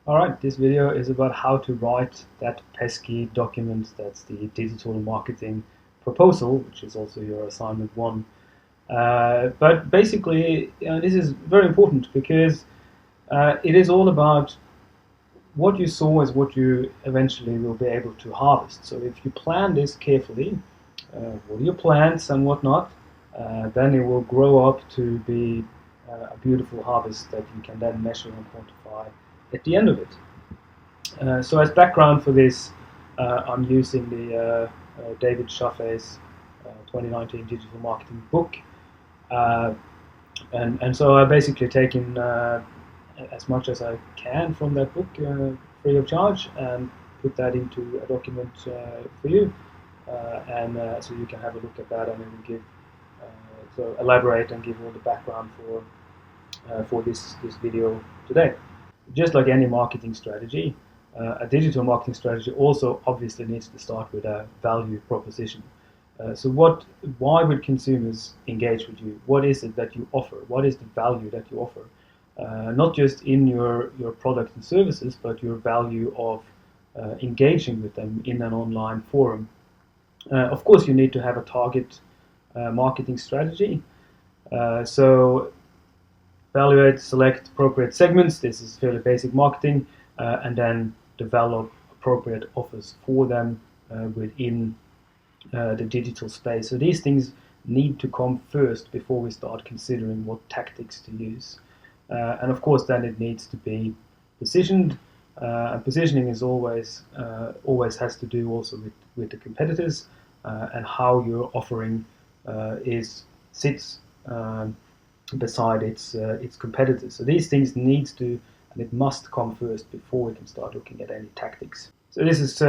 Alright, this video is about how to write that pesky document that's the digital marketing proposal, which is also your assignment one. But basically, this is very important because it is all about what you sow is what you eventually will be able to harvest. So if you plan this carefully, what are your plants and whatnot, then it will grow up to be a beautiful harvest that you can then measure and quantify at the end of it. So as background for this, I'm using the David Chaffe's 2019 digital marketing book, uh, and so I've basically taken as much as I can from that book free of charge and put that into a document for you, and so you can have a look at that and then give so elaborate and give all the background for this video today. Just like any marketing strategy, a digital marketing strategy also obviously needs to start with a value proposition. Why would consumers engage with you? What is it that you offer? What is the value that you offer? Not just in your product and services, but your value of engaging with them in an online forum. Of course, you need to have a target marketing strategy. So evaluate, select appropriate segments. This is fairly basic marketing, and then develop appropriate offers for them within the digital space. So these things need to come first before we start considering what tactics to use. And of course, then it needs to be positioned. And positioning is always has to do also with the competitors and how your offering is sits beside its competitors. So these things needs to and it must come first before we can start looking at any tactics. So this is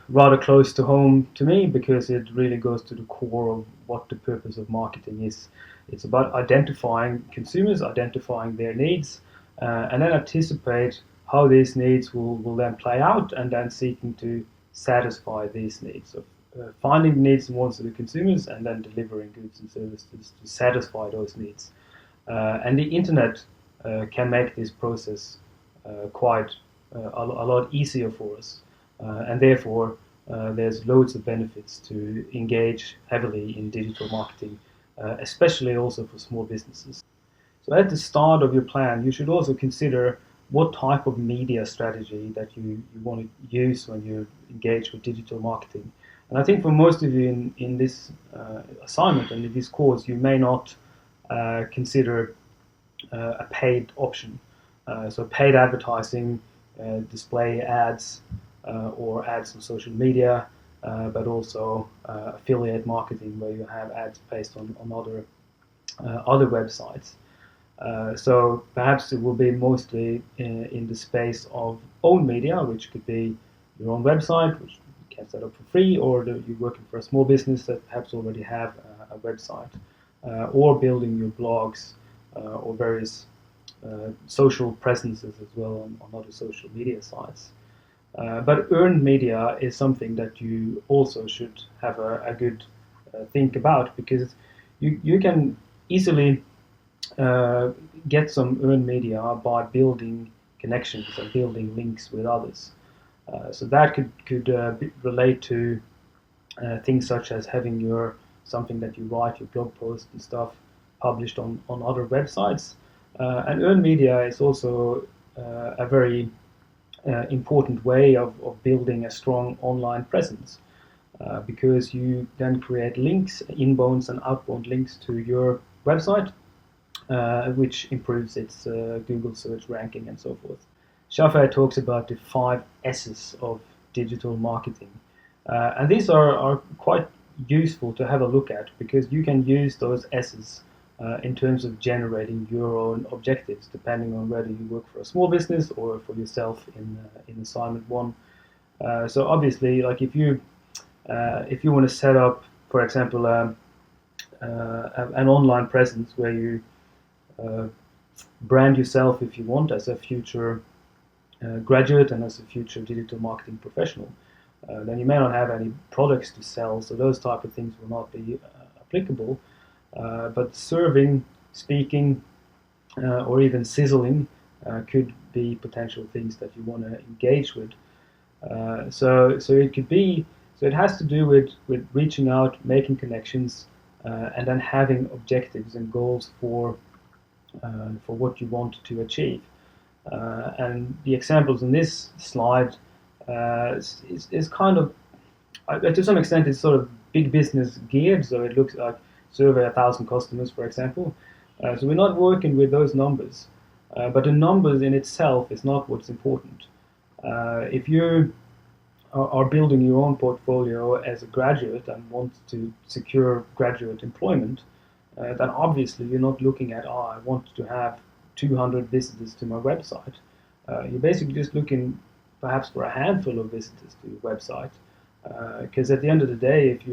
rather close to home to me because it really goes to the core of what the purpose of marketing is. It's about identifying consumers, identifying their needs, and then anticipate how these needs will then play out and then seeking to satisfy these needs. So finding the needs and wants of the consumers and then delivering goods and services to satisfy those needs. And the internet can make this process quite a lot easier for us. And therefore, there's loads of benefits to engage heavily in digital marketing, especially also for small businesses. So at the start of your plan, you should also consider what type of media strategy that you want to use when you engage with digital marketing. And I think for most of you in this assignment and in this course, you may not consider a paid option. So paid advertising, display ads, or ads on social media, but also affiliate marketing where you have ads based on other websites. So perhaps it will be mostly in the space of own media, which could be your own website, which you can set up for free, or you're working for a small business that perhaps already have a website, or building your blogs or various social presences as well on other social media sites. But earned media is something that you also should have a good think about because you can easily get some earned media by building connections and building links with others. So that could relate to things such as having your something that you write, your blog post and stuff, published on other websites. And earned media is also a very important way of building a strong online presence because you then create links, inbound and outbound links to your website, which improves its Google search ranking and so forth. Shaffer talks about the 5 S's of digital marketing. And these are quite useful to have a look at because you can use those S's in terms of generating your own objectives, depending on whether you work for a small business or for yourself in assignment one. So obviously, like if you want to set up, for example, an online presence where you brand yourself if you want as a future graduate and as a future digital marketing professional, then you may not have any products to sell, so those type of things will not be applicable. But serving, speaking, or even sizzling could be potential things that you want to engage with. So it could be, so it has to do with reaching out, making connections, and then having objectives and goals for what you want to achieve. And the examples in this slide is kind of, to some extent, it's sort of big business geared. So it looks like survey 1,000 customers, for example. So we're not working with those numbers, but the numbers in itself is not what's important. If you are building your own portfolio as a graduate and want to secure graduate employment, then obviously you're not looking at, oh, I want to have 200 visitors to my website. You're basically just looking perhaps for a handful of visitors to your website. Because at the end of the day, if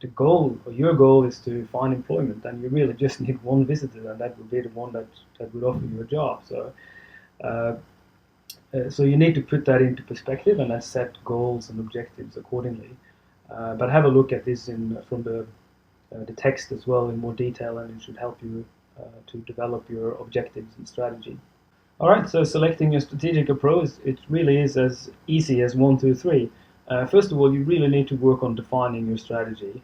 the goal or your goal is to find employment, then you really just need one visitor, and that would be the one that would offer you a job. So you need to put that into perspective and then set goals and objectives accordingly. But have a look at this from the text as well in more detail, and it should help you to develop your objectives and strategy. All right, so selecting your strategic approach, it really is as easy as 1, 2, 3. First of all, you really need to work on defining your strategy.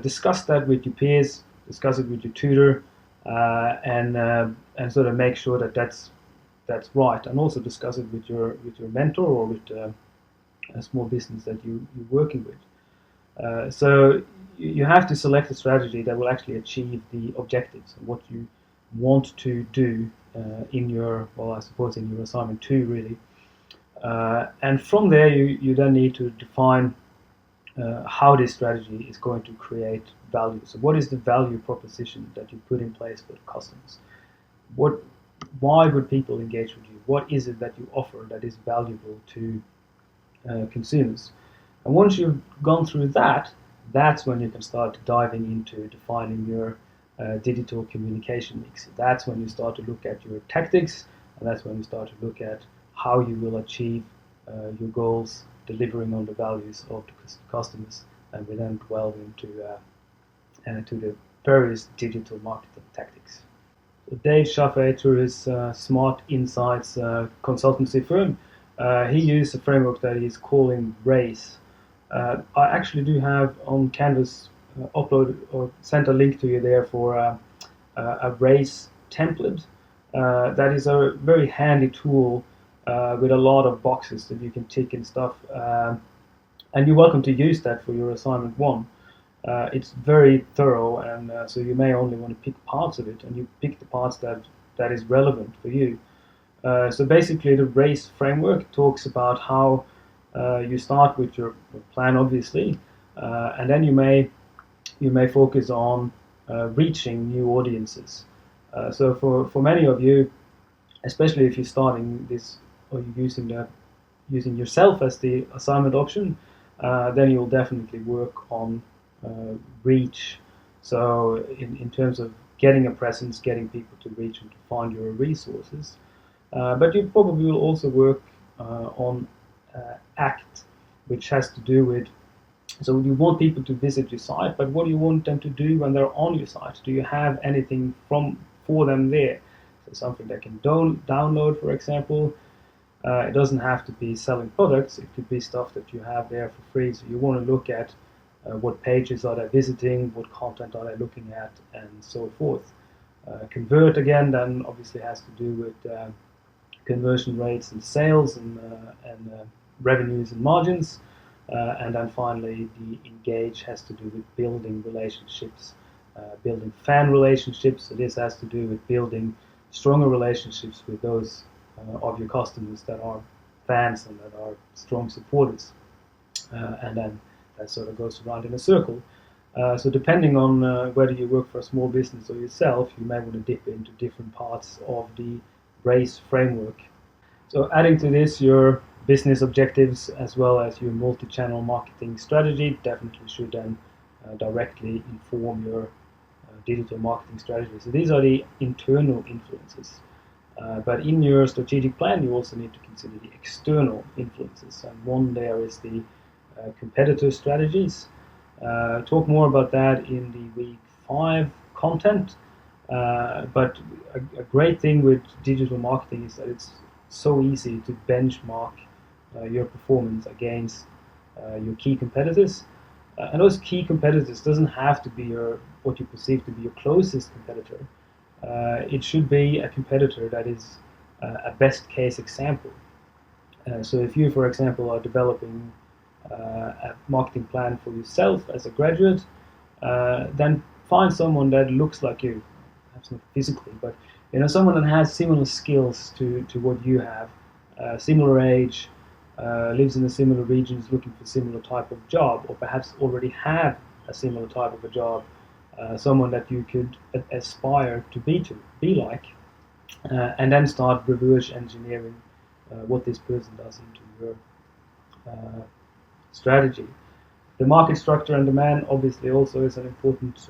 Discuss that with your peers, discuss it with your tutor, and sort of make sure that that's right, and also discuss it with your mentor or with a small business that you're working with. So you have to select a strategy that will actually achieve the objectives and what you want to do in your, well, I suppose in your assignment 2, really. And from there, you then need to define how this strategy is going to create value. So what is the value proposition that you put in place for the customers? Why would people engage with you? What is it that you offer that is valuable to consumers? And once you've gone through that, that's when you can start diving into defining your digital communication mix. That's when you start to look at your tactics, and that's when you start to look at how you will achieve your goals, delivering on the values of the customers, and we then delve into the various digital marketing tactics. So Dave Chaffee, through his Smart Insights consultancy firm, he used a framework that he's calling RACE. I actually do have on Canvas upload or sent a link to you there for a RACE template. That is a very handy tool with a lot of boxes that you can tick and stuff. And you're welcome to use that for your assignment 1. It's very thorough, and so you may only want to pick parts of it, and you pick the parts that is relevant for you. So basically, the RACE framework talks about how you start with your plan, obviously, and then you may focus on reaching new audiences. So for many of you, especially if you're starting this or you're using yourself as the assignment option, then you'll definitely work on reach. So in terms of getting a presence, getting people to reach and to find your resources. But you probably will also work on ACT, which has to do with, so you want people to visit your site, but what do you want them to do when they're on your site? Do you have anything for them there? So something they can download, for example. It doesn't have to be selling products. It could be stuff that you have there for free. So you want to look at what pages are they visiting, what content are they looking at, and so forth. Convert, again, then obviously has to do with conversion rates and sales and revenues and margins. And then finally, the engage has to do with building relationships, building fan relationships. So this has to do with building stronger relationships with those of your customers that are fans and that are strong supporters. And then that sort of goes around in a circle. So depending on whether you work for a small business or yourself, you may want to dip into different parts of the RACE framework. So adding to this, your business objectives as well as your multi-channel marketing strategy definitely should then directly inform your digital marketing strategy. So these are the internal influences. But in your strategic plan, you also need to consider the external influences. And one there is the competitor strategies. Talk more about that in the week 5 content. But a great thing with digital marketing is that it's so easy to benchmark your performance against your key competitors. And those key competitors doesn't have to be what you perceive to be your closest competitor. It should be a competitor that is a best case example. So if you, for example, are developing a marketing plan for yourself as a graduate, then find someone that looks like you, perhaps not physically, but someone that has similar skills to what you have, similar age, lives in a similar region, is looking for similar type of job, or perhaps already have a similar type of a job, someone that you could aspire to be like, and then start reverse engineering what this person does into your strategy. The market structure and demand obviously also is an important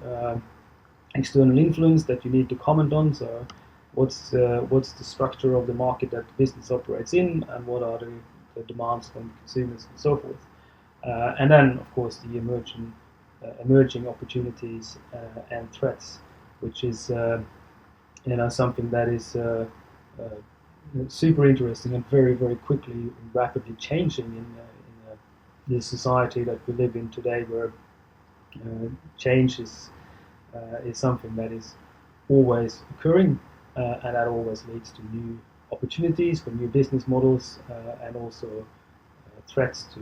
external influence that you need to comment on. So what's the structure of the market that the business operates in, and what are the demands from consumers and so forth. And then, of course, the emerging opportunities and threats, which is something that is super interesting and very, very quickly, rapidly changing in the society that we live in today, where change is something that is always occurring, and that always leads to new opportunities for new business models, and also threats to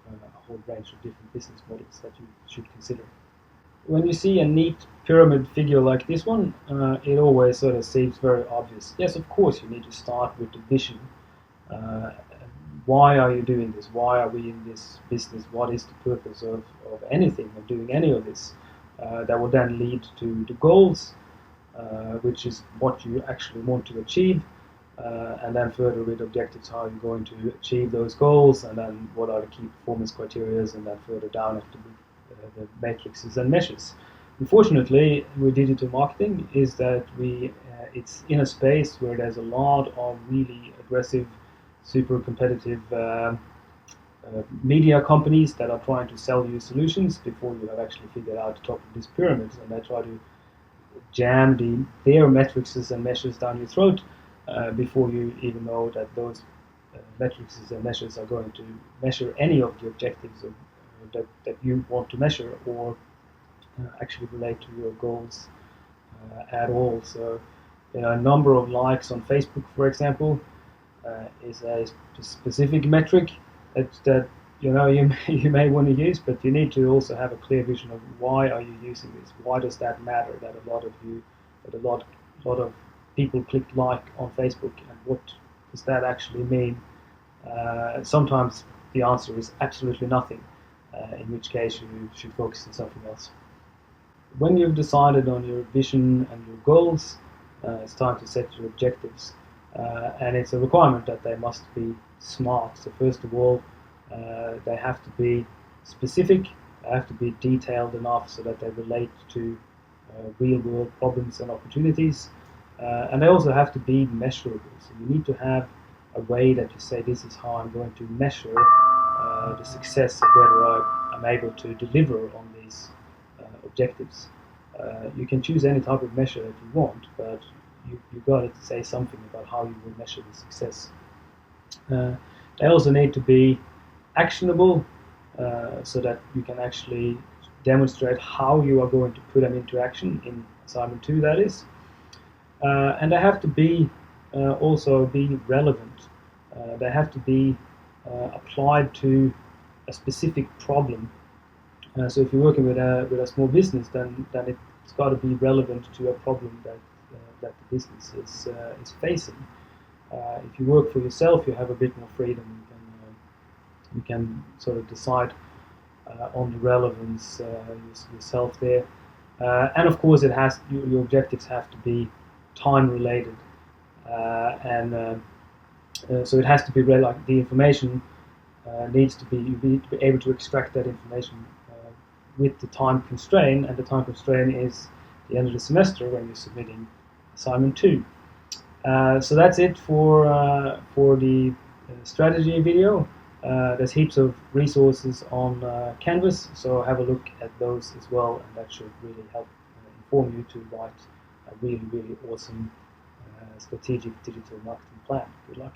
a whole range of different business models that you should consider. When you see a neat pyramid figure like this one, it always sort of seems very obvious. Yes, of course, you need to start with the vision. Uh, why are you doing this? Why are we in this business? What is the purpose of anything, of doing any of this? That will then lead to the goals, which is what you actually want to achieve, and then further with objectives, how you're going to achieve those goals, and then what are the key performance criteria, and then further down at the matrices and measures. Unfortunately, with digital marketing, is that it's in a space where there's a lot of really aggressive, super competitive media companies that are trying to sell you solutions before you have actually figured out the top of this pyramid, and they try to jam their metrics and measures down your throat before you even know that those metrics and measures are going to measure any of the objectives that you want to measure, or actually relate to your goals at all. So, a number of likes on Facebook, for example, is a specific metric that you may want to use, but you need to also have a clear vision of why are you using this? Why does that matter? That a lot of people click like on Facebook, and what does that actually mean? Sometimes the answer is absolutely nothing, in which case you should focus on something else. When you've decided on your vision and your goals, it's time to set your objectives. And it's a requirement that they must be smart. So first of all, they have to be specific, they have to be detailed enough so that they relate to real-world problems and opportunities. And they also have to be measurable. So you need to have a way that you say, this is how I'm going to measure the success of whether I'm able to deliver on these objectives. You can choose any type of measure that you want, but you got to say something about how you will measure the success. They also need to be actionable, so that you can actually demonstrate how you are going to put them into action in assignment 2, that is. And they have to be also be relevant. They have to be applied to a specific problem. So if you're working with a small business, then it's got to be relevant to a problem that the business is facing. If you work for yourself, you have a bit more freedom. You can sort of decide on the relevance yourself there. And of course, your objectives have to be time related, and so it has to be like the information needs to be, you need to be able to extract that information with the time constraint, and the time constraint is the end of the semester when you're submitting assignment 2. So that's it for the strategy video. There's heaps of resources on Canvas, so have a look at those as well, and that should really help inform you to write a really, really awesome strategic digital marketing plan. Good luck.